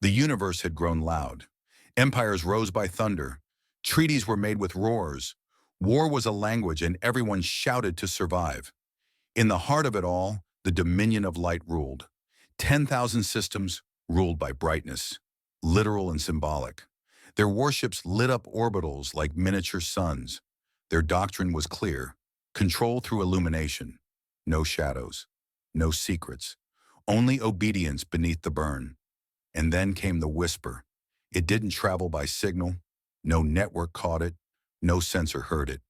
The universe had grown loud. Empires rose by thunder. Treaties were made with roars. War was a language and everyone shouted to survive. In the heart of it all, the dominion of light ruled. 10,000 systems ruled by brightness, literal and symbolic. Their warships lit up orbitals like miniature suns. Their doctrine was clear: control through illumination. No shadows, no secrets, only obedience beneath the burn. And then came the whisper. It didn't travel by signal. No network caught it. No sensor heard it.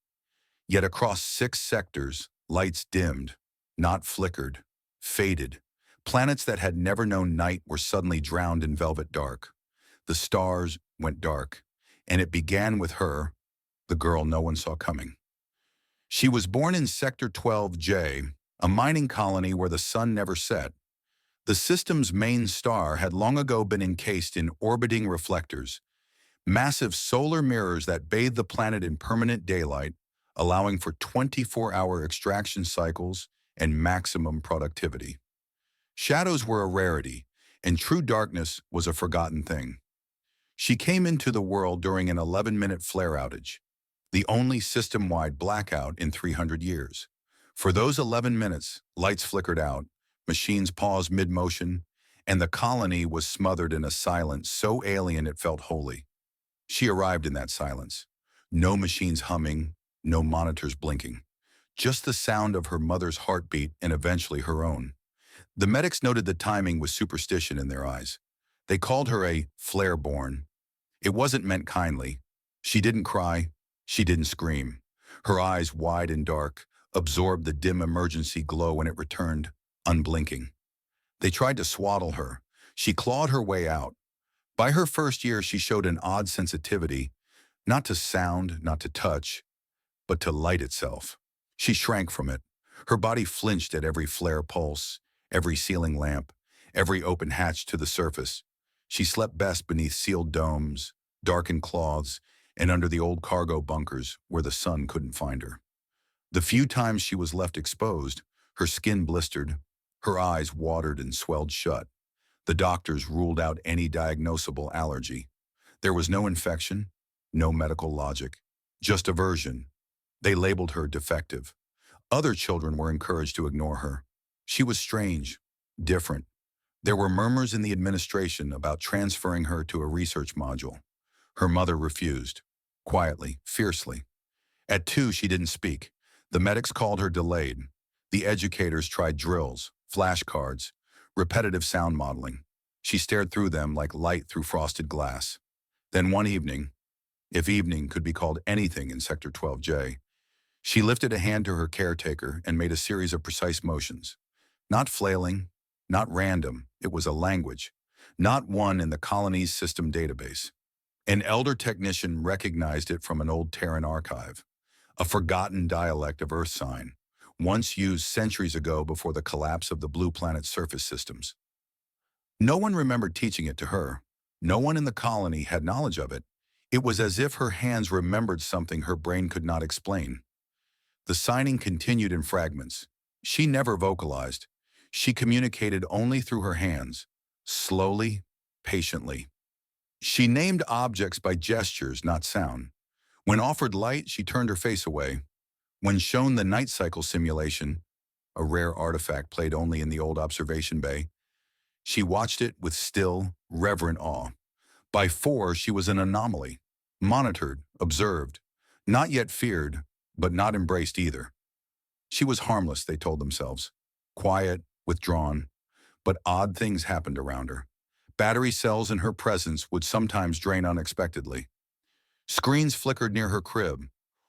Yet across 6 sectors, lights dimmed, not flickered, faded. Planets that had never known night were suddenly drowned in velvet dark. The stars went dark, and it began with her, the girl no one saw coming. She was born in Sector 12J, a mining colony where the sun never set. The system's main star had long ago been encased in orbiting reflectors, massive solar mirrors that bathed the planet in permanent daylight, allowing for 24-hour extraction cycles and maximum productivity. Shadows were a rarity, and true darkness was a forgotten thing. She came into the world during an 11-minute flare outage, the only system-wide blackout in 300 years. For those 11 minutes, lights flickered out, machines paused mid-motion, and the colony was smothered in a silence so alien it felt holy. She arrived in that silence. No machines humming, no monitors blinking. Just the sound of her mother's heartbeat and eventually her own. The medics noted the timing with superstition in their eyes. They called her a flare-born. It wasn't meant kindly. She didn't cry. She didn't scream. Her eyes, wide and dark, absorbed the dim emergency glow when it returned, unblinking. They tried to swaddle her. She clawed her way out. By her first year, she showed an odd sensitivity, not to sound, not to touch, but to light itself. She shrank from it. Her body flinched at every flare pulse, every ceiling lamp, every open hatch to the surface. She slept best beneath sealed domes, darkened cloths, and under the old cargo bunkers where the sun couldn't find her. The few times she was left exposed, her skin blistered, her eyes watered and swelled shut. The doctors ruled out any diagnosable allergy. There was no infection, no medical logic, just aversion. They labeled her defective. Other children were encouraged to ignore her. She was strange, different. There were murmurs in the administration about transferring her to a research module. Her mother refused, quietly, fiercely. At 2, she didn't speak. The medics called her delayed. The educators tried drills, flashcards, repetitive sound modeling. She stared through them like light through frosted glass. Then one evening, if evening could be called anything in Sector 12J, she lifted a hand to her caretaker and made a series of precise motions. Not flailing, not random, it was a language, not one in the colony's system database. An elder technician recognized it from an old Terran archive, a forgotten dialect of Earth sign, once used centuries ago before the collapse of the blue planet's surface systems. No one remembered teaching it to her. No one in the colony had knowledge of it. It was as if her hands remembered something her brain could not explain. The signing continued in fragments. She never vocalized. She communicated only through her hands, slowly, patiently. She named objects by gestures, not sound. When offered light, she turned her face away. When shown the night cycle simulation, a rare artifact played only in the old observation bay, she watched it with still, reverent awe. By 4, she was an anomaly, monitored, observed, not yet feared, but not embraced either. She was harmless, they told themselves, quiet, withdrawn, but odd things happened around her. Battery cells in her presence would sometimes drain unexpectedly. Screens flickered near her crib.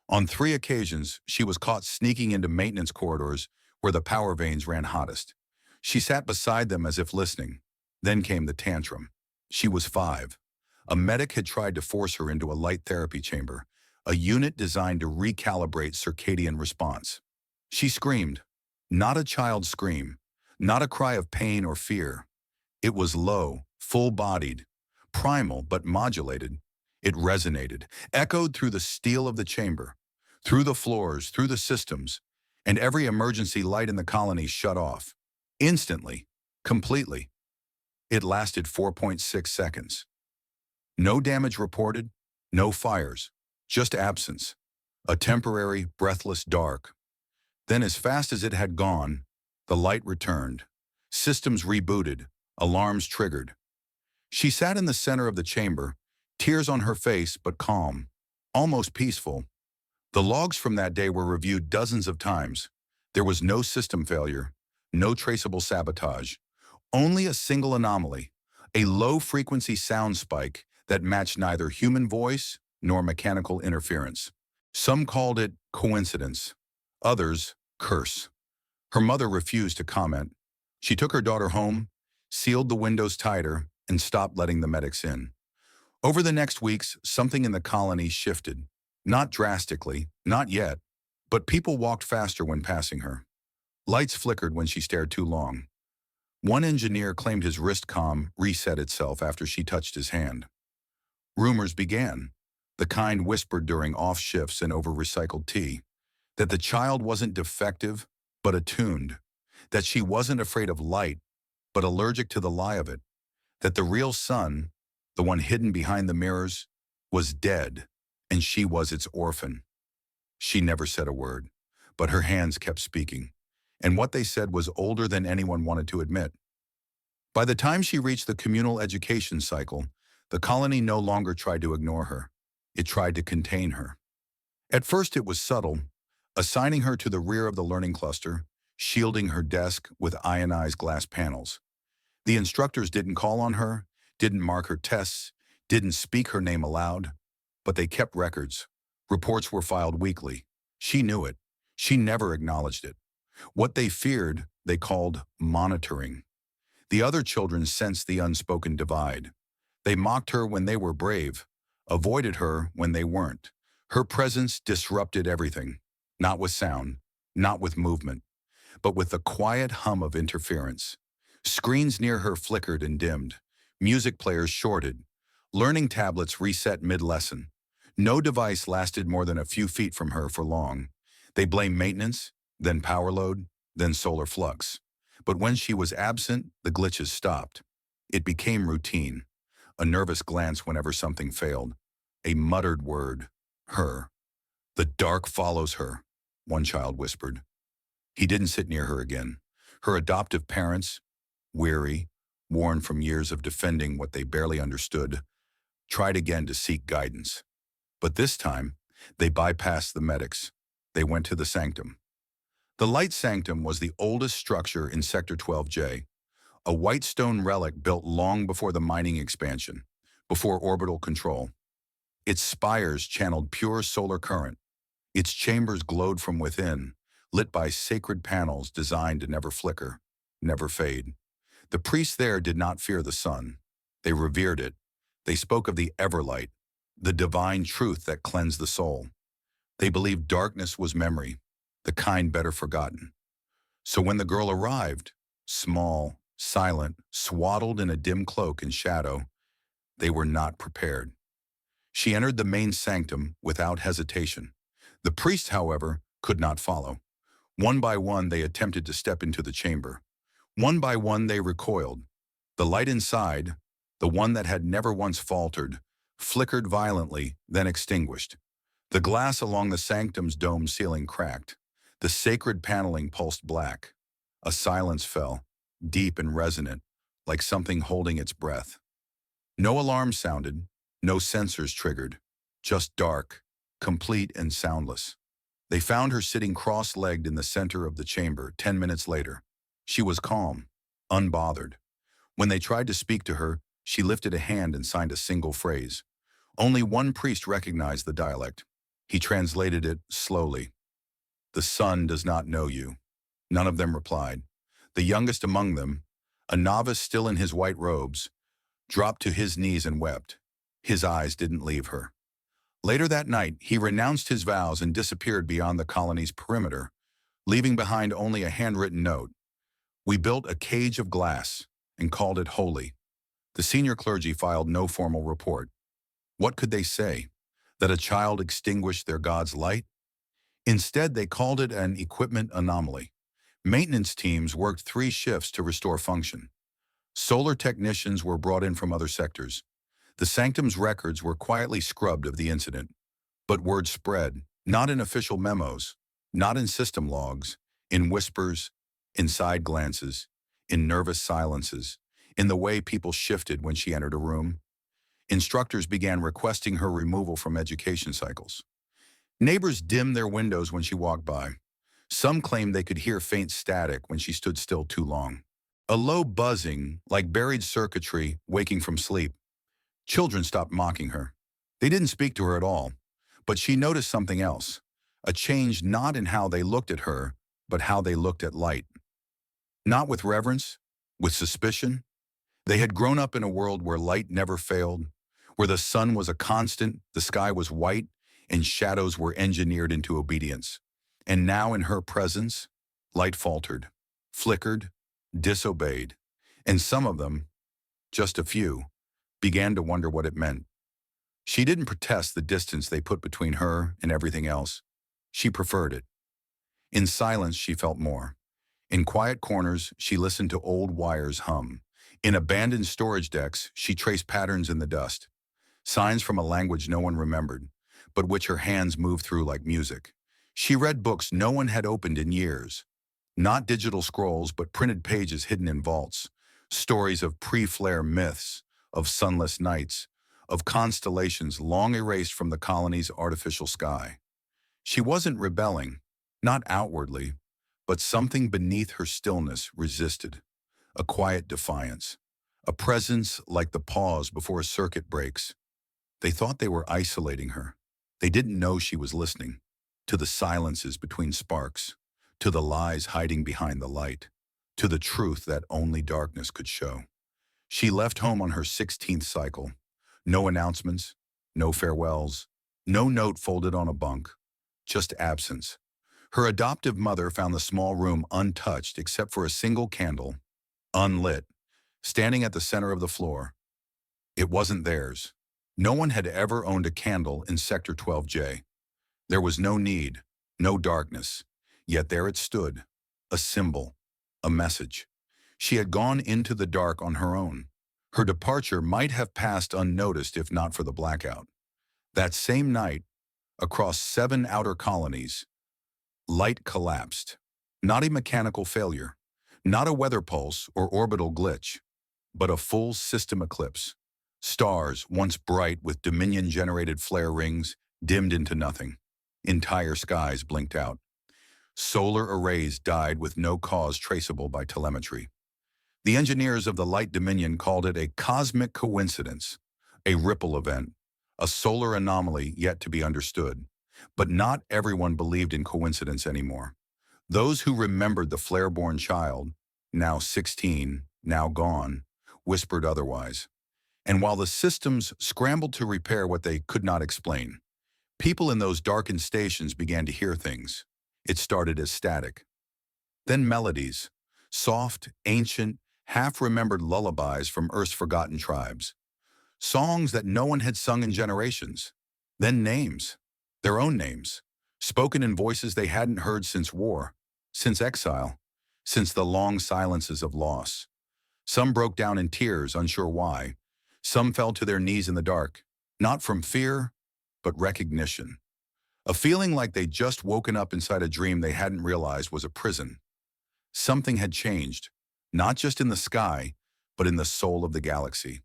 On 3 occasions, she was caught sneaking into maintenance corridors where the power vanes ran hottest. She sat beside them as if listening. Then came the tantrum. She was 5. A medic had tried to force her into a light therapy chamber, a unit designed to recalibrate circadian response. She screamed. Not a child's scream, not a cry of pain or fear. It was low, full-bodied, primal but modulated. It resonated, echoed through the steel of the chamber, through the floors, through the systems, and every emergency light in the colony shut off. Instantly, completely. It lasted 4.6 seconds. No damage reported, no fires, just absence. A temporary, breathless dark. Then as fast as it had gone, the light returned. Systems rebooted, alarms triggered. She sat in the center of the chamber, tears on her face but calm, almost peaceful. The logs from that day were reviewed dozens of times. There was no system failure, no traceable sabotage, only a single anomaly, a low-frequency sound spike that matched neither human voice nor mechanical interference. Some called it coincidence, others curse. Her mother refused to comment. She took her daughter home, sealed the windows tighter, and stopped letting the medics in. Over the next weeks, something in the colony shifted. Not drastically, not yet, but people walked faster when passing her. Lights flickered when she stared too long. One engineer claimed his wrist comm reset itself after she touched his hand. Rumors began, the kind whispered during off shifts and over recycled tea, that the child wasn't defective, but attuned, that she wasn't afraid of light, but allergic to the lie of it, that the real sun, the one hidden behind the mirrors, was dead, and she was its orphan. She never said a word, but her hands kept speaking, and what they said was older than anyone wanted to admit. By the time she reached the communal education cycle, the colony no longer tried to ignore her. It tried to contain her. At first it was subtle, assigning her to the rear of the learning cluster, shielding her desk with ionized glass panels. The instructors didn't call on her, didn't mark her tests, didn't speak her name aloud, but they kept records. Reports were filed weekly. She knew it. She never acknowledged it. What they feared, they called monitoring. The other children sensed the unspoken divide. They mocked her when they were brave, avoided her when they weren't. Her presence disrupted everything, not with sound, not with movement, but with the quiet hum of interference. Screens near her flickered and dimmed. Music players shorted. Learning tablets reset mid-lesson. No device lasted more than a few feet from her for long. They blamed maintenance, then power load, then solar flux. But when she was absent, the glitches stopped. It became routine. A nervous glance whenever something failed. A muttered word. Her. "The dark follows her," one child whispered. He didn't sit near her again. Her adoptive parents, weary, worn from years of defending what they barely understood, tried again to seek guidance. But this time, they bypassed the medics. They went to the sanctum. The light sanctum was the oldest structure in Sector 12J, a white stone relic built long before the mining expansion, before orbital control. Its spires channeled pure solar current. Its chambers glowed from within, lit by sacred panels designed to never flicker, never fade. The priests there did not fear the sun. They revered it. They spoke of the everlight, the divine truth that cleansed the soul. They believed darkness was memory, the kind better forgotten. So when the girl arrived, small, silent, swaddled in a dim cloak and shadow, they were not prepared. She entered the main sanctum without hesitation. The priests, however, could not follow. One by one, they attempted to step into the chamber. One by one, they recoiled. The light inside, the one that had never once faltered, flickered violently, then extinguished. The glass along the sanctum's dome ceiling cracked. The sacred paneling pulsed black. A silence fell, deep and resonant, like something holding its breath. No alarm sounded, no sensors triggered, just dark, complete and soundless. They found her sitting cross-legged in the center of the chamber 10 minutes later. She was calm, unbothered. When they tried to speak to her, she lifted a hand and signed a single phrase. Only one priest recognized the dialect. He translated it slowly. "The sun does not know you." None of them replied. The youngest among them, a novice still in his white robes, dropped to his knees and wept. His eyes didn't leave her. Later that night, he renounced his vows and disappeared beyond the colony's perimeter, leaving behind only a handwritten note. "We built a cage of glass and called it holy." The senior clergy filed no formal report. What could they say? That a child extinguished their God's light? Instead, they called it an equipment anomaly. Maintenance teams worked 3 shifts to restore function. Solar technicians were brought in from other sectors. The Sanctum's records were quietly scrubbed of the incident. But word spread, not in official memos, not in system logs, in whispers, in side glances, in nervous silences, in the way people shifted when she entered a room. Instructors began requesting her removal from education cycles. Neighbors dimmed their windows when she walked by. Some claimed they could hear faint static when she stood still too long. A low buzzing, like buried circuitry waking from sleep. Children stopped mocking her. They didn't speak to her at all. But she noticed something else, a change not in how they looked at her, but how they looked at light. Not with reverence, with suspicion. They had grown up in a world where light never failed, where the sun was a constant, the sky was white, and shadows were engineered into obedience. And now in her presence, light faltered, flickered, disobeyed, and some of them, just a few, began to wonder what it meant. She didn't protest the distance they put between her and everything else. She preferred it. In silence, she felt more. In quiet corners, she listened to old wires hum. In abandoned storage decks, she traced patterns in the dust. Signs from a language no one remembered, but which her hands moved through like music. She read books no one had opened in years. Not digital scrolls, but printed pages hidden in vaults. Stories of pre-flare myths, of sunless nights, of constellations long erased from the colony's artificial sky. She wasn't rebelling, not outwardly, but something beneath her stillness resisted. A quiet defiance, a presence like the pause before a circuit breaks. They thought they were isolating her. They didn't know she was listening, to the silences between sparks, to the lies hiding behind the light, to the truth that only darkness could show. She left home on her 16th cycle. No announcements, no farewells, no note folded on a bunk, just absence. Her adoptive mother found the small room untouched except for a single candle, unlit, standing at the center of the floor. It wasn't theirs. No one had ever owned a candle in Sector 12J. There was no need, no darkness, yet there it stood, a symbol, a message. She had gone into the dark on her own. Her departure might have passed unnoticed if not for the blackout. That same night, across 7 outer colonies, light collapsed. Not a mechanical failure, not a weather pulse or orbital glitch, but a full system eclipse. Stars, once bright with Dominion-generated flare rings, dimmed into nothing. Entire skies blinked out. Solar arrays died with no cause traceable by telemetry. The engineers of the Light Dominion called it a cosmic coincidence, a ripple event, a solar anomaly yet to be understood. But not everyone believed in coincidence anymore. Those who remembered the flare-born child, now 16, now gone, whispered otherwise. And while the systems scrambled to repair what they could not explain, people in those darkened stations began to hear things. It started as static. Then melodies, soft, ancient, half-remembered lullabies from Earth's forgotten tribes. Songs that no one had sung in generations. Then names, their own names, spoken in voices they hadn't heard since war, since exile, since the long silences of loss. Some broke down in tears, unsure why. Some fell to their knees in the dark, not from fear, but recognition. A feeling like they'd just woken up inside a dream they hadn't realized was a prison. Something had changed, not just in the sky, but in the soul of the galaxy.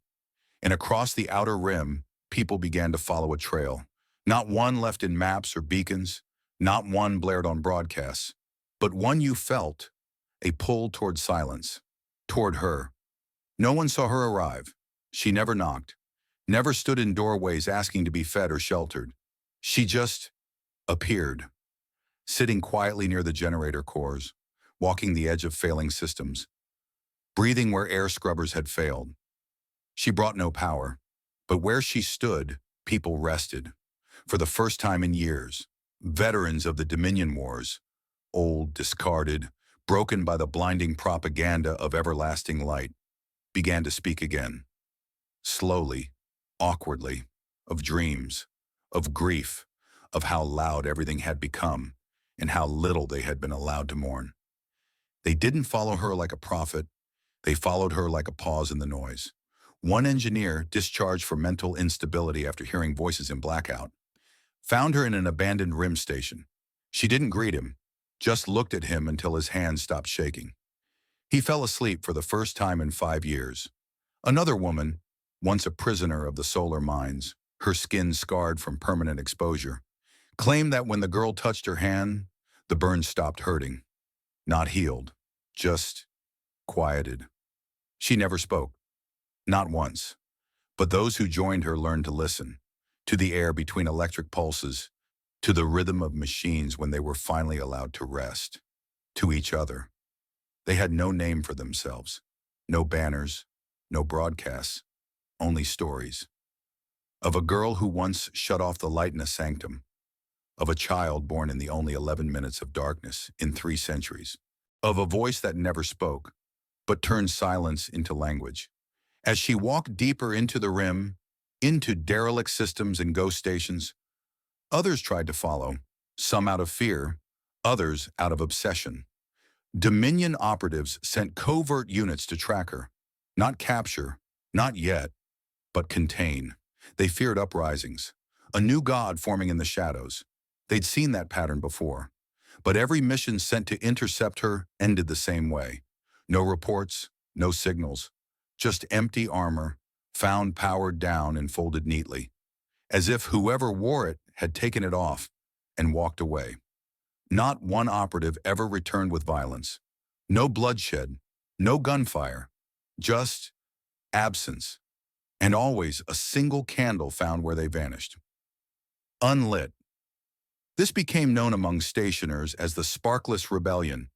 And across the outer rim, people began to follow a trail. Not one left in maps or beacons, not one blared on broadcasts, but one you felt, a pull toward silence, toward her. No one saw her arrive. She never knocked, never stood in doorways asking to be fed or sheltered. She just appeared, sitting quietly near the generator cores, walking the edge of failing systems, breathing where air scrubbers had failed. She brought no power, but where she stood, people rested. For the first time in years, veterans of the Dominion Wars, old, discarded, broken by the blinding propaganda of everlasting light, began to speak again. Slowly, awkwardly, of dreams, of grief, of how loud everything had become, and how little they had been allowed to mourn. They didn't follow her like a prophet. They followed her like a pause in the noise. One engineer, discharged for mental instability after hearing voices in blackout, found her in an abandoned rim station. She didn't greet him, just looked at him until his hands stopped shaking. He fell asleep for the first time in 5 years. Another woman, once a prisoner of the solar mines, her skin scarred from permanent exposure, claimed that when the girl touched her hand, the burn stopped hurting. Not healed, just quieted. She never spoke, not once. But those who joined her learned to listen, to the air between electric pulses, to the rhythm of machines when they were finally allowed to rest, to each other. They had no name for themselves, no banners, no broadcasts, only stories. Of a girl who once shut off the light in a sanctum, of a child born in the only 11 minutes of darkness in 3 centuries, of a voice that never spoke, but turned silence into language. As she walked deeper into the rim, into derelict systems and ghost stations, others tried to follow, some out of fear, others out of obsession. Dominion operatives sent covert units to track her, not capture, not yet, but contain. They feared uprisings, a new god forming in the shadows. They'd seen that pattern before. But every mission sent to intercept her ended the same way. No reports, no signals, just empty armor, found powered down and folded neatly, as if whoever wore it had taken it off and walked away. Not one operative ever returned with violence. No bloodshed, no gunfire, just absence, and always a single candle found where they vanished. Unlit. This became known among stationers as the Sparkless Rebellion,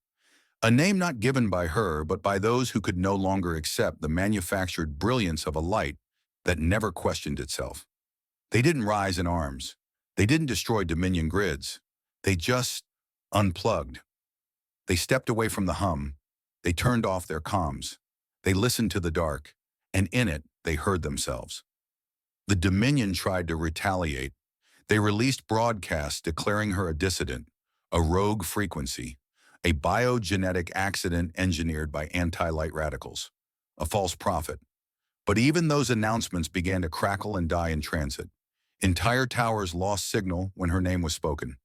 a name not given by her but by those who could no longer accept the manufactured brilliance of a light that never questioned itself. They didn't rise in arms. They didn't destroy Dominion grids. They just unplugged. They stepped away from the hum. They turned off their comms. They listened to the dark, and in it, they heard themselves. The Dominion tried to retaliate. They released broadcasts declaring her a dissident, a rogue frequency, a biogenetic accident engineered by anti-light radicals, a false prophet. But even those announcements began to crackle and die in transit. Entire towers lost signal when her name was spoken.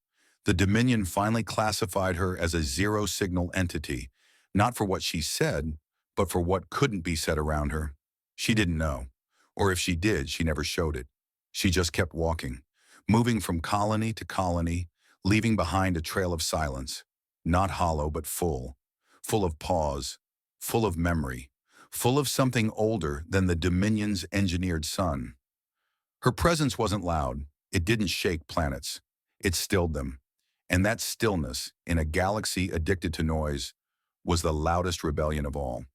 The Dominion finally classified her as a zero-signal entity, not for what she said, but for what couldn't be said around her. She didn't know, or if she did, she never showed it. She just kept walking, moving from colony to colony, leaving behind a trail of silence, not hollow but full of pause, full of memory, full of something older than the Dominion's engineered sun. Her presence wasn't loud. It didn't shake planets. It stilled them. And that stillness, in a galaxy addicted to noise, was the loudest rebellion of all.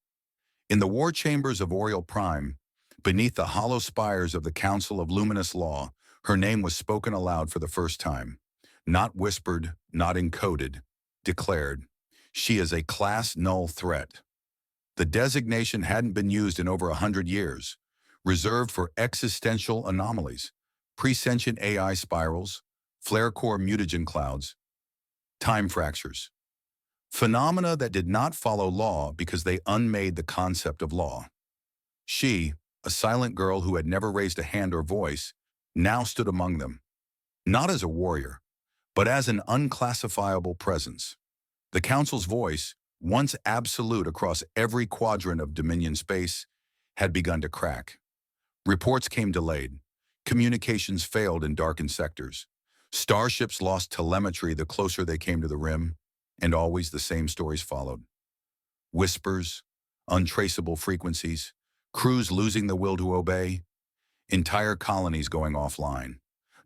In the war chambers of Oriole Prime, beneath the hollow spires of the Council of Luminous Law, her name was spoken aloud for the first time. Not whispered, not encoded, declared. She is a class null threat. The designation hadn't been used in over 100 years, reserved for existential anomalies, presentient AI spirals, flare-core mutagen clouds, time fractures. Phenomena that did not follow law because they unmade the concept of law. She, a silent girl who had never raised a hand or voice, now stood among them, not as a warrior, but as an unclassifiable presence. The Council's voice, once absolute across every quadrant of Dominion space, had begun to crack. Reports came delayed. Communications failed in darkened sectors. Starships lost telemetry the closer they came to the rim, and always the same stories followed. Whispers, untraceable frequencies, crews losing the will to obey, entire colonies going offline,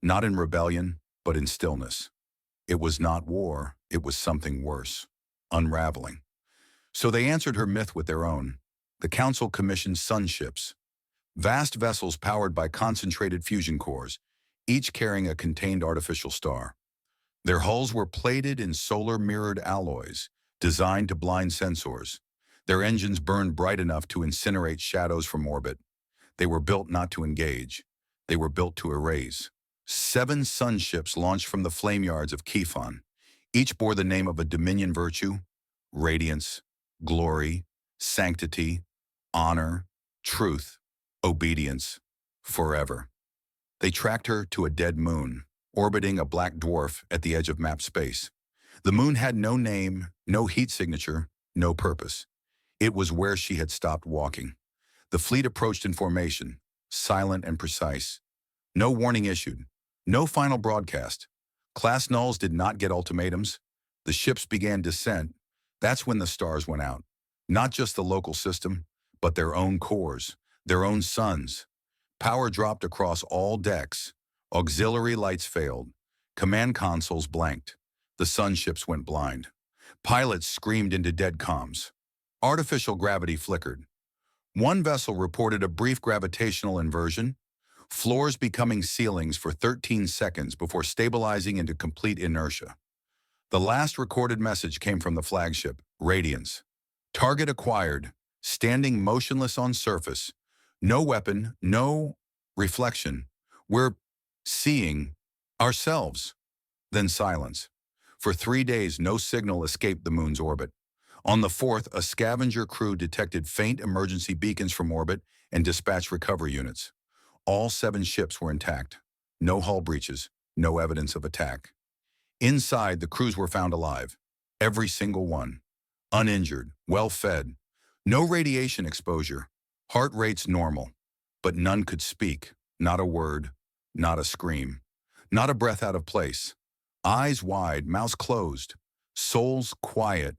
not in rebellion, but in stillness. It was not war, it was something worse, unraveling. So they answered her myth with their own. The Council commissioned sunships, vast vessels powered by concentrated fusion cores, each carrying a contained artificial star. Their hulls were plated in solar-mirrored alloys, designed to blind sensors. Their engines burned bright enough to incinerate shadows from orbit. They were built not to engage. They were built to erase. 7 sunships launched from the flame yards of Kifon. Each bore the name of a Dominion virtue: radiance, glory, sanctity, honor, truth, obedience, forever. They tracked her to a dead moon, orbiting a black dwarf at the edge of map space. The moon had no name, no heat signature, no purpose. It was where she had stopped walking. The fleet approached in formation, silent and precise. No warning issued. No final broadcast. Class nulls did not get ultimatums. The ships began descent. That's when the stars went out. Not just the local system, but their own cores, their own suns. Power dropped across all decks. Auxiliary lights failed. Command consoles blanked. The sun ships went blind. Pilots screamed into dead comms. Artificial gravity flickered. One vessel reported a brief gravitational inversion, floors becoming ceilings for 13 seconds before stabilizing into complete inertia. The last recorded message came from the flagship, Radiance. Target acquired, standing motionless on surface. No weapon, no reflection. We're seeing ourselves. Then silence. For 3 days, no signal escaped the moon's orbit. On the 4th, a scavenger crew detected faint emergency beacons from orbit and dispatched recovery units. All 7 ships were intact. No hull breaches, no evidence of attack. Inside, the crews were found alive. Every single one. Uninjured, well-fed. No radiation exposure. Heart rates normal. But none could speak. Not a word. Not a scream. Not a breath out of place. Eyes wide, mouths closed. Souls quiet.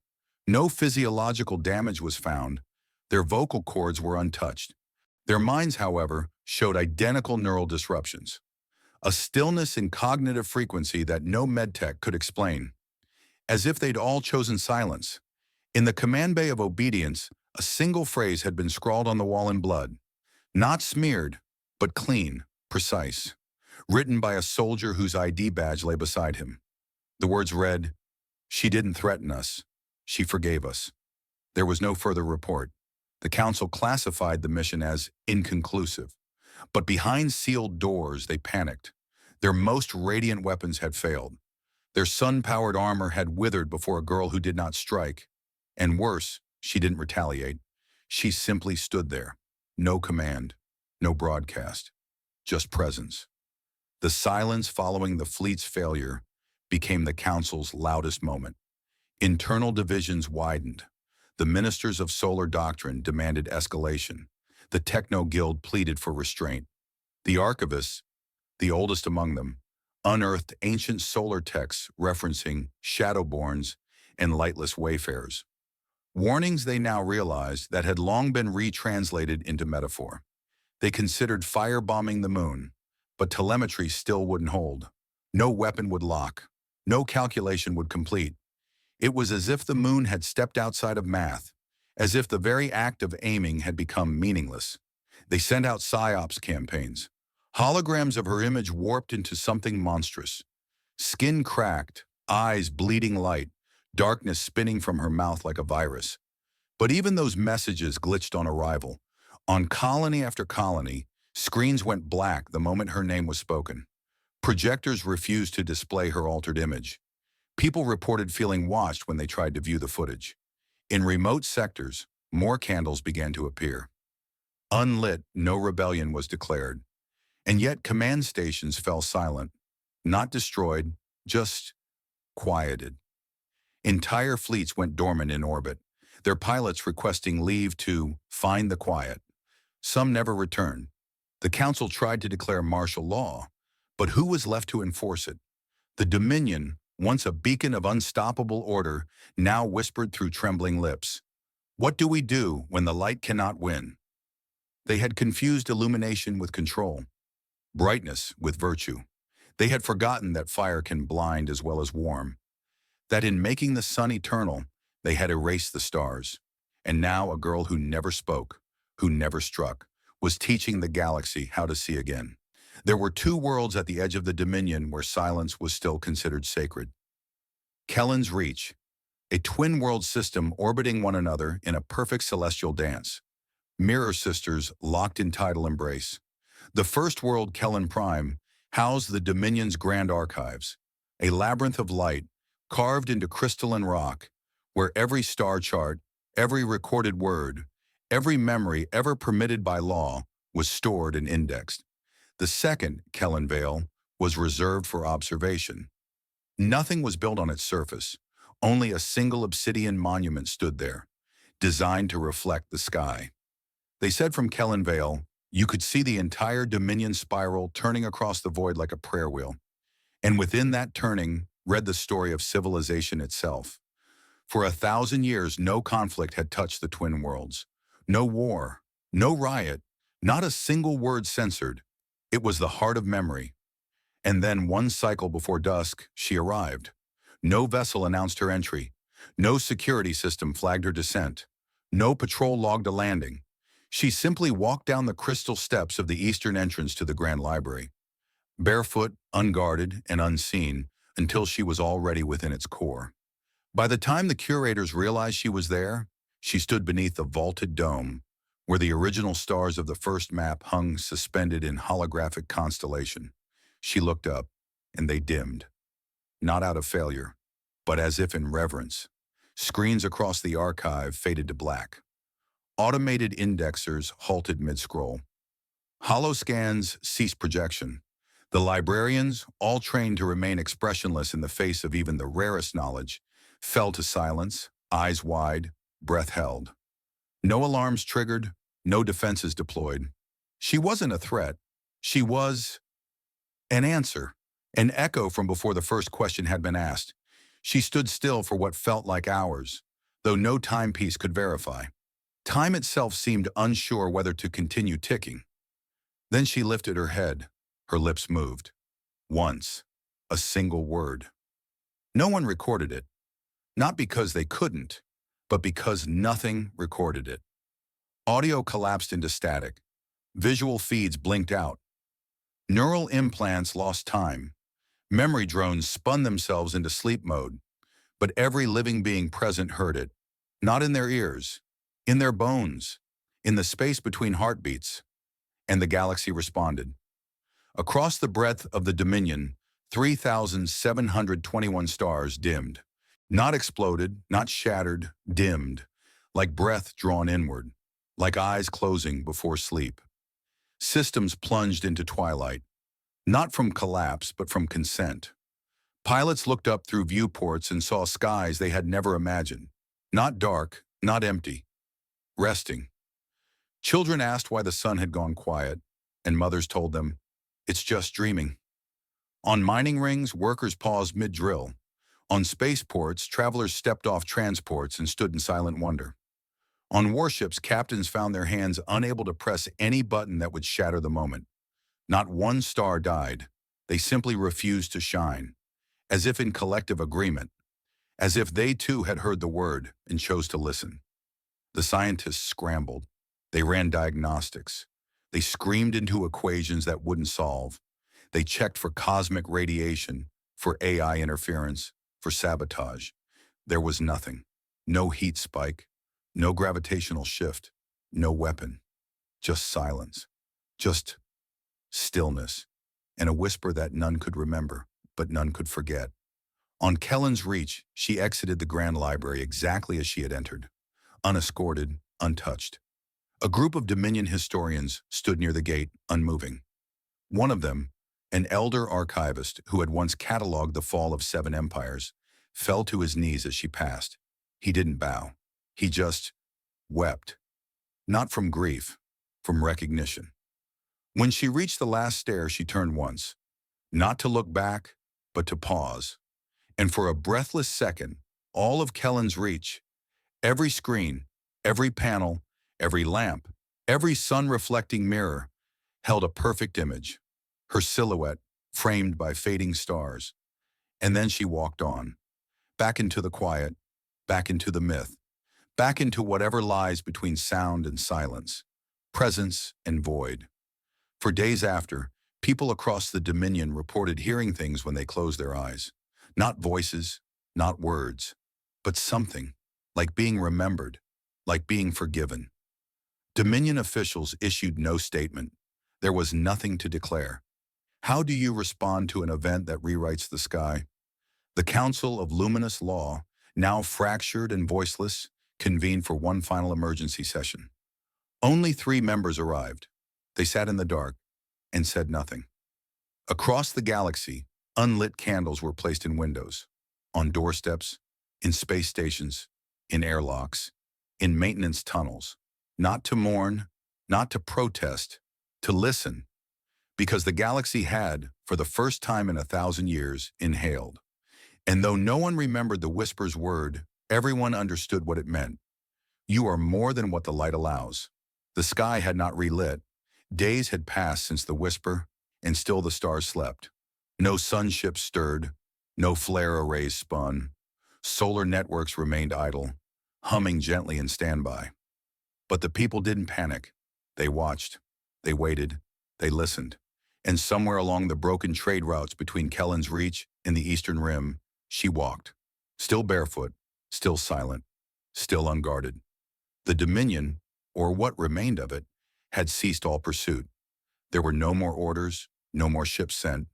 No physiological damage was found. Their vocal cords were untouched. Their minds, however, showed identical neural disruptions. A stillness in cognitive frequency that no medtech could explain. As if they'd all chosen silence. In the command bay of obedience, a single phrase had been scrawled on the wall in blood. Not smeared, but clean, precise. Written by a soldier whose ID badge lay beside him. The words read, "She didn't threaten us. She forgave us." There was no further report. The council classified the mission as inconclusive. But behind sealed doors, they panicked. Their most radiant weapons had failed. Their sun-powered armor had withered before a girl who did not strike. And worse, she didn't retaliate. She simply stood there. No command, no broadcast, just presence. The silence following the fleet's failure became the council's loudest moment. Internal divisions widened. The ministers of solar doctrine demanded escalation. The techno-guild pleaded for restraint. The archivists, the oldest among them, unearthed ancient solar texts referencing shadowborns and lightless wayfarers. Warnings they now realized that had long been retranslated into metaphor. They considered firebombing the moon, but telemetry still wouldn't hold. No weapon would lock. No calculation would complete. It was as if the moon had stepped outside of math, as if the very act of aiming had become meaningless. They sent out psyops campaigns. Holograms of her image warped into something monstrous. Skin cracked, eyes bleeding light, darkness spinning from her mouth like a virus. But even those messages glitched on arrival. On colony after colony, screens went black the moment her name was spoken. Projectors refused to display her altered image. People reported feeling watched when they tried to view the footage. In remote sectors, more candles began to appear. Unlit, no rebellion was declared. And yet command stations fell silent. Not destroyed, just quieted. Entire fleets went dormant in orbit, their pilots requesting leave to find the quiet. Some never returned. The council tried to declare martial law, but who was left to enforce it? The Dominion, once a beacon of unstoppable order, now whispered through trembling lips. What do we do when the light cannot win? They had confused illumination with control, brightness with virtue. They had forgotten that fire can blind as well as warm, that in making the sun eternal, they had erased the stars. And now a girl who never spoke, who never struck, was teaching the galaxy how to see again. There were 2 worlds at the edge of the Dominion where silence was still considered sacred. Kellen's Reach, a twin-world system orbiting one another in a perfect celestial dance. Mirror sisters locked in tidal embrace. The first world, Kellen Prime, housed the Dominion's grand archives, a labyrinth of light carved into crystalline rock, where every star chart, every recorded word, Every memory ever permitted by law was stored and indexed. The second, Kellen Vale, was reserved for observation. Nothing was built on its surface. Only a single obsidian monument stood there, designed to reflect the sky. They said from Kellen Vale, you could see the entire Dominion spiral turning across the void like a prayer wheel. And within that turning, read the story of civilization itself. For 1,000 years, no conflict had touched the twin worlds. No war, no riot, not a single word censored. It was the heart of memory. And then one cycle before dusk, she arrived. No vessel announced her entry. No security system flagged her descent. No patrol logged a landing. She simply walked down the crystal steps of the eastern entrance to the Grand Library, barefoot, unguarded, and unseen, until she was already within its core. By the time the curators realized she was there, she stood beneath the vaulted dome, where the original stars of the first map hung suspended in holographic constellation. She looked up, and they dimmed, not out of failure, but as if in reverence. Screens across the archive faded to black. Automated indexers halted mid-scroll. Holoscans ceased projection. The librarians, all trained to remain expressionless in the face of even the rarest knowledge, fell to silence, eyes wide, breath held. No alarms triggered, no defenses deployed. She wasn't a threat. She was an answer, an echo from before the first question had been asked. She stood still for what felt like hours, though no timepiece could verify. Time itself seemed unsure whether to continue ticking. Then she lifted her head. Her lips moved. Once. A single word. No one recorded it. Not because they couldn't, but because nothing recorded it. Audio collapsed into static. Visual feeds blinked out. Neural implants lost time. Memory drones spun themselves into sleep mode. But every living being present heard it. Not in their ears, in their bones, in the space between heartbeats. And the galaxy responded. Across the breadth of the Dominion, 3,721 stars dimmed. Not exploded, not shattered, dimmed, like breath drawn inward, like eyes closing before sleep. Systems plunged into twilight, not from collapse, but from consent. Pilots looked up through viewports and saw skies they had never imagined. Not dark, not empty, resting. Children asked why the sun had gone quiet, and mothers told them, it's just dreaming. On mining rings, workers paused mid-drill. On spaceports, travelers stepped off transports and stood in silent wonder. On warships, captains found their hands unable to press any button that would shatter the moment. Not one star died. They simply refused to shine, as if in collective agreement, as if they too had heard the word and chose to listen. The scientists scrambled. They ran diagnostics. They screamed into equations that wouldn't solve. They checked for cosmic radiation, for AI interference, for sabotage. There was nothing. No heat spike, no gravitational shift, no weapon. Just silence. Just stillness. And a whisper that none could remember, but none could forget. On Kellen's reach, she exited the Grand Library exactly as she had entered, unescorted, untouched. A group of Dominion historians stood near the gate, unmoving. One of them, an elder archivist who had once cataloged the fall of 7 empires, fell to his knees as she passed. He didn't bow. He just wept. Not from grief, from recognition. When she reached the last stair, she turned once, not to look back, but to pause. And for a breathless second, all of Kellen's reach, every screen, every panel, every lamp, every sun-reflecting mirror, held a perfect image, her silhouette framed by fading stars. And then she walked on, back into the quiet, back into the myth, back into whatever lies between sound and silence, presence and void. For days after, people across the Dominion reported hearing things when they closed their eyes. Not voices, not words, but something, like being remembered, like being forgiven. Dominion officials issued no statement. There was nothing to declare. How do you respond to an event that rewrites the sky? The Council of Luminous Law, now fractured and voiceless, convened for one final emergency session. Only 3 members arrived. They sat in the dark and said nothing. Across the galaxy, unlit candles were placed in windows, on doorsteps, in space stations, in airlocks, in maintenance tunnels, not to mourn, not to protest, to listen, because the galaxy had, for the first time in 1,000 years, inhaled. And though no one remembered the whisper's word, everyone understood what it meant. You are more than what the light allows. The sky had not relit. Days had passed since the whisper, and still the stars slept. No sunships stirred, no flare arrays spun. Solar networks remained idle, humming gently in standby. But the people didn't panic. They watched, they waited, they listened. And somewhere along the broken trade routes between Kellen's Reach and the Eastern Rim, she walked, still barefoot, still silent, still unguarded. The Dominion, or what remained of it, had ceased all pursuit. There were no more orders, no more ships sent.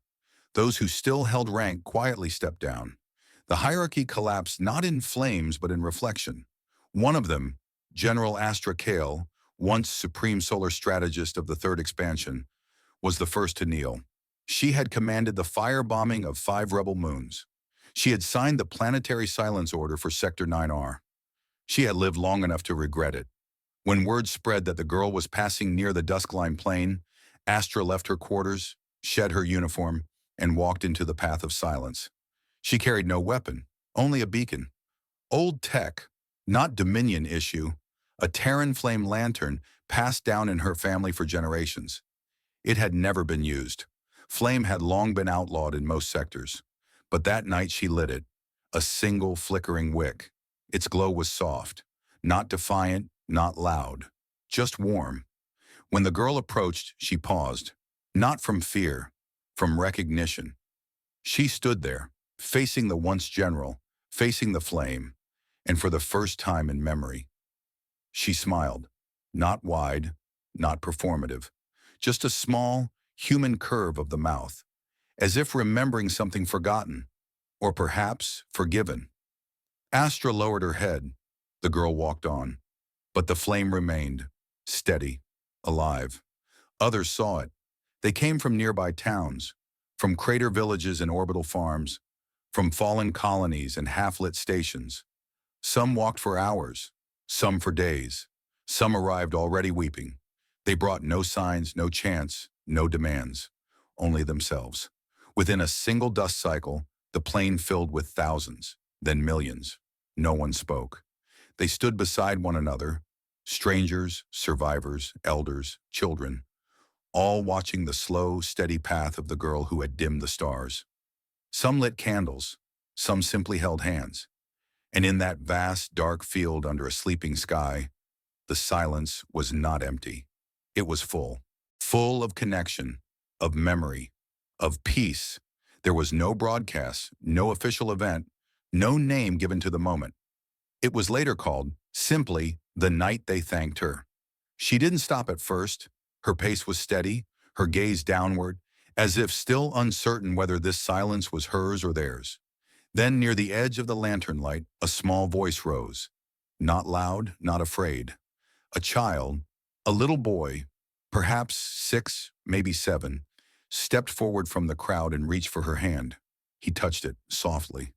Those who still held rank quietly stepped down. The hierarchy collapsed not in flames but in reflection. One of them, General Astra Kale, once supreme solar strategist of the Third Expansion, was the first to kneel. She had commanded the firebombing of 5 rebel moons. She had signed the planetary silence order for Sector 9R. She had lived long enough to regret it. When word spread that the girl was passing near the Duskline plain, Astra left her quarters, shed her uniform, and walked into the path of silence. She carried no weapon, only a beacon. Old tech, not Dominion issue, a Terran flame lantern passed down in her family for generations. It had never been used. Flame had long been outlawed in most sectors. But that night she lit it, a single flickering wick. Its glow was soft, not defiant, not loud, just warm. When the girl approached, she paused, not from fear, from recognition. She stood there, facing the once general, facing the flame, and for the first time in memory, she smiled, not wide, not performative, just a small, human curve of the mouth, as if remembering something forgotten, or perhaps forgiven. Astra lowered her head. The girl walked on, but the flame remained, steady, alive. Others saw it. They came from nearby towns, from crater villages and orbital farms, from fallen colonies and half-lit stations. Some walked for hours, some for days. Some arrived already weeping. They brought no signs, no chants, no demands, only themselves. Within a single dust cycle, the plane filled with thousands, then millions. No one spoke. They stood beside one another, strangers, survivors, elders, children, all watching the slow, steady path of the girl who had dimmed the stars. Some lit candles, some simply held hands. And in that vast, dark field under a sleeping sky, the silence was not empty. It was full, full of connection, of memory, of peace. There was no broadcast, no official event, no name given to the moment. It was later called, simply, the night they thanked her. She didn't stop at first. Her pace was steady, her gaze downward, as if still uncertain whether this silence was hers or theirs. Then, near the edge of the lantern light, a small voice rose. Not loud, not afraid. A child, a little boy, perhaps 6, maybe 7, stepped forward from the crowd and reached for her hand. He touched it, softly.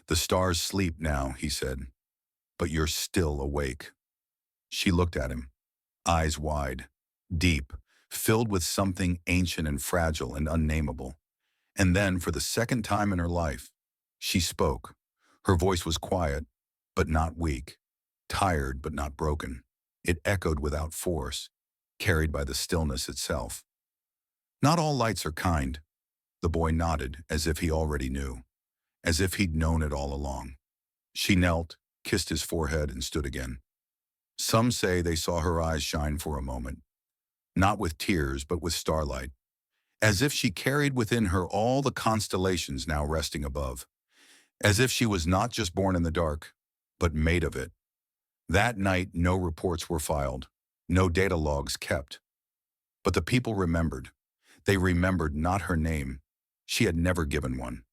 "The stars sleep now," he said, "but you're still awake." She looked at him, eyes wide, deep, filled with something ancient and fragile and unnameable. And then, for the second time in her life, she spoke. Her voice was quiet, but not weak, tired, but not broken. It echoed without force, carried by the stillness itself. "Not all lights are kind." The boy nodded, as if he already knew, as if he'd known it all along. She knelt, kissed his forehead, and stood again. Some say they saw her eyes shine for a moment, not with tears, but with starlight, as if she carried within her all the constellations now resting above, as if she was not just born in the dark, but made of it. That night, no reports were filed, no data logs kept. But the people remembered. They remembered not her name. She had never given one.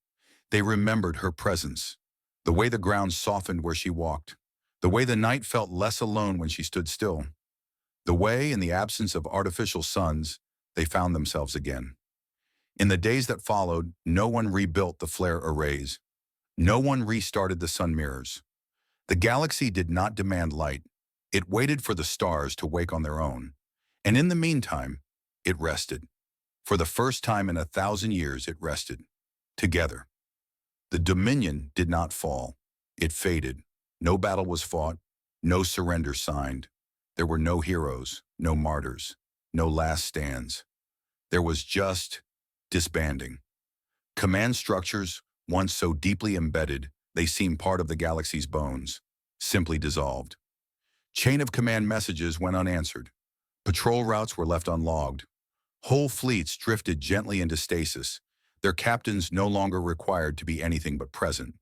They remembered her presence, the way the ground softened where she walked, the way the night felt less alone when she stood still. The way, in the absence of artificial suns, they found themselves again. In the days that followed, no one rebuilt the flare arrays. No one restarted the sun mirrors. The galaxy did not demand light. It waited for the stars to wake on their own. And in the meantime, it rested. For the first time in 1,000 years, it rested. Together. The Dominion did not fall. It faded. No battle was fought. No surrender signed. There were no heroes, no martyrs, no last stands. There was just disbanding. Command structures, once so deeply embedded, they seemed part of the galaxy's bones, simply dissolved. Chain of command messages went unanswered. Patrol routes were left unlogged. Whole fleets drifted gently into stasis, their captains no longer required to be anything but present.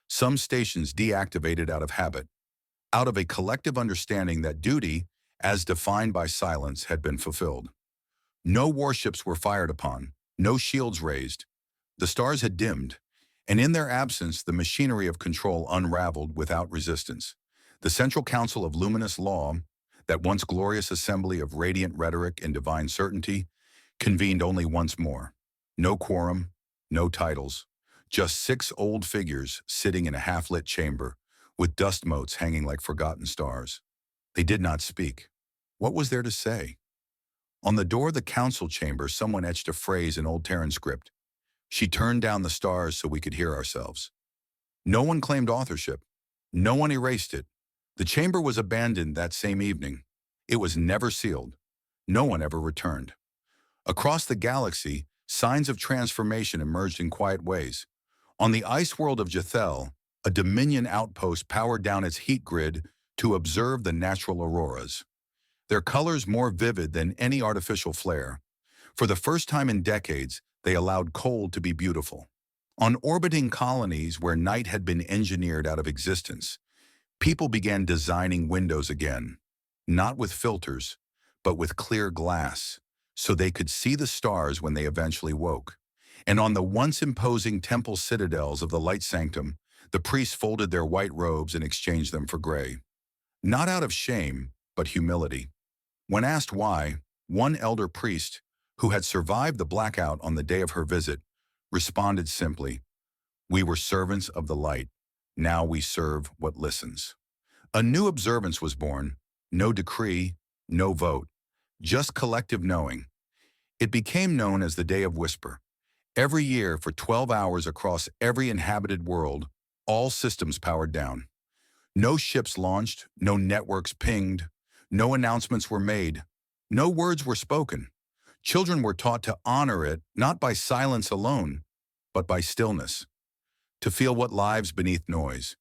Some stations deactivated out of habit, out of a collective understanding that duty, as defined by silence, had been fulfilled. No warships were fired upon, no shields raised. The stars had dimmed, and in their absence, the machinery of control unraveled without resistance. The Central Council of Luminous Law, that once glorious assembly of radiant rhetoric and divine certainty, convened only once more. No quorum, no titles, just 6 old figures sitting in a half-lit chamber, with dust motes hanging like forgotten stars. They did not speak. What was there to say? On the door of the council chamber, someone etched a phrase in Old Terran script. She turned down the stars so we could hear ourselves. No one claimed authorship. No one erased it. The chamber was abandoned that same evening. It was never sealed. No one ever returned. Across the galaxy, signs of transformation emerged in quiet ways. On the ice world of Jathel, a Dominion outpost powered down its heat grid to observe the natural auroras. Their colors more vivid than any artificial flare. For the first time in decades, they allowed cold to be beautiful. On orbiting colonies where night had been engineered out of existence, people began designing windows again, not with filters, but with clear glass, so they could see the stars when they eventually woke. And on the once imposing temple citadels of the light sanctum, the priests folded their white robes and exchanged them for gray. Not out of shame, but humility. When asked why, one elder priest, who had survived the blackout on the day of her visit, responded simply, "We were servants of the light. Now we serve what listens." A new observance was born. No decree, no vote, just collective knowing. It became known as the Day of Whisper. Every year for 12 hours across every inhabited world, all systems powered down. No ships launched, no networks pinged, no announcements were made, no words were spoken. Children were taught to honor it not by silence alone, but by stillness, to feel what lives beneath noise,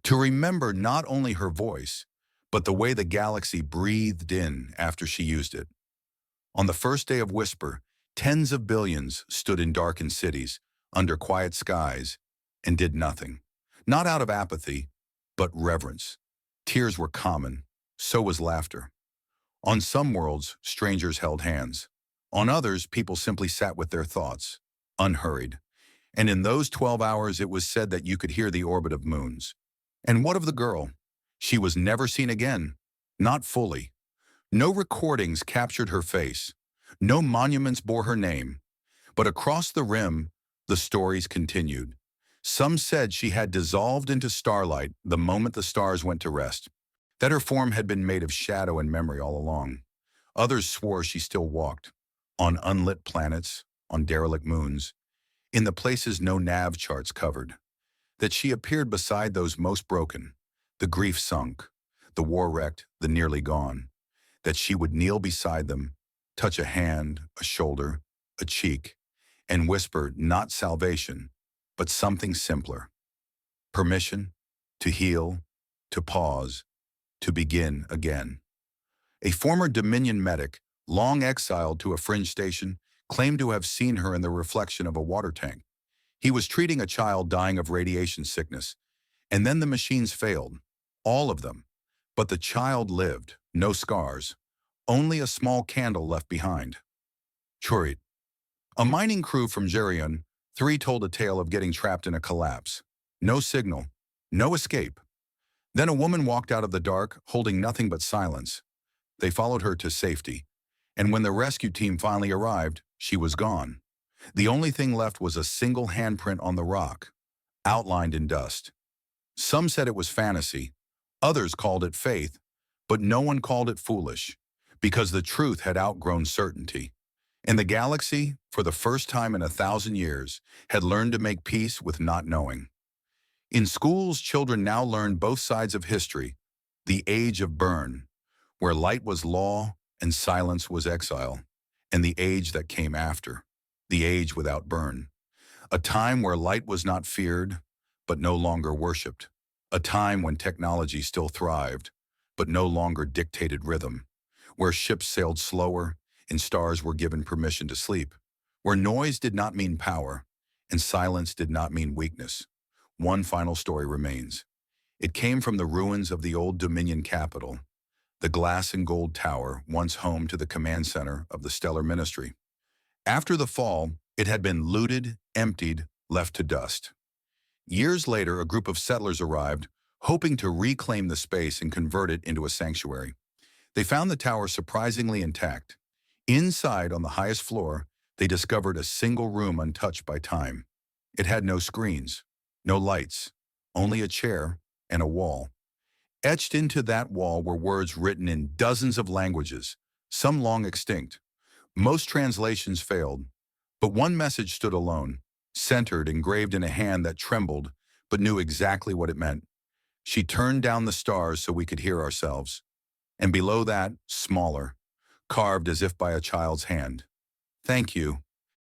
to remember not only her voice, but the way the galaxy breathed in after she used it. On the first day of Whisper, tens of billions stood in darkened cities, under quiet skies, and did nothing. Not out of apathy, but reverence. Tears were common, so was laughter. On some worlds, strangers held hands. On others, people simply sat with their thoughts, unhurried. And in those 12 hours, it was said that you could hear the orbit of moons. And what of the girl? She was never seen again, not fully. No recordings captured her face. No monuments bore her name. But across the rim, the stories continued. Some said she had dissolved into starlight the moment the stars went to rest, that her form had been made of shadow and memory all along. Others swore she still walked, on unlit planets, on derelict moons, in the places no nav charts covered, that she appeared beside those most broken, the grief sunk, the war wrecked, the nearly gone, that she would kneel beside them, touch a hand, a shoulder, a cheek, and whisper not salvation, but something simpler. Permission to heal, to pause, to begin again. A former Dominion medic, long exiled to a fringe station, claimed to have seen her in the reflection of a water tank. He was treating a child dying of radiation sickness, and then the machines failed, all of them. But the child lived, no scars, only a small candle left behind. Churit. A mining crew from Jerion, 3 told a tale of getting trapped in a collapse. No signal, no escape. Then a woman walked out of the dark, holding nothing but silence. They followed her to safety, and when the rescue team finally arrived, she was gone. The only thing left was a single handprint on the rock, outlined in dust. Some said it was fantasy, others called it faith, but no one called it foolish, because the truth had outgrown certainty. And the galaxy, for the first time in 1,000 years, had learned to make peace with not knowing. In schools, children now learn both sides of history, the age of Burn, where light was law and silence was exile, and the age that came after, the age without Burn, a time where light was not feared, but no longer worshipped, a time when technology still thrived, but no longer dictated rhythm, where ships sailed slower and stars were given permission to sleep, where noise did not mean power and silence did not mean weakness. One final story remains. It came from the ruins of the old Dominion capital, the glass and gold tower once home to the command center of the Stellar Ministry. After the fall, it had been looted, emptied, left to dust. Years later, a group of settlers arrived, hoping to reclaim the space and convert it into a sanctuary. They found the tower surprisingly intact. Inside, on the highest floor, they discovered a single room untouched by time. It had no screens, no lights, only a chair and a wall. Etched into that wall were words written in dozens of languages, some long extinct. Most translations failed, but one message stood alone, centered, engraved in a hand that trembled, but knew exactly what it meant. She turned down the stars so we could hear ourselves. And below that, smaller, carved as if by a child's hand. Thank you.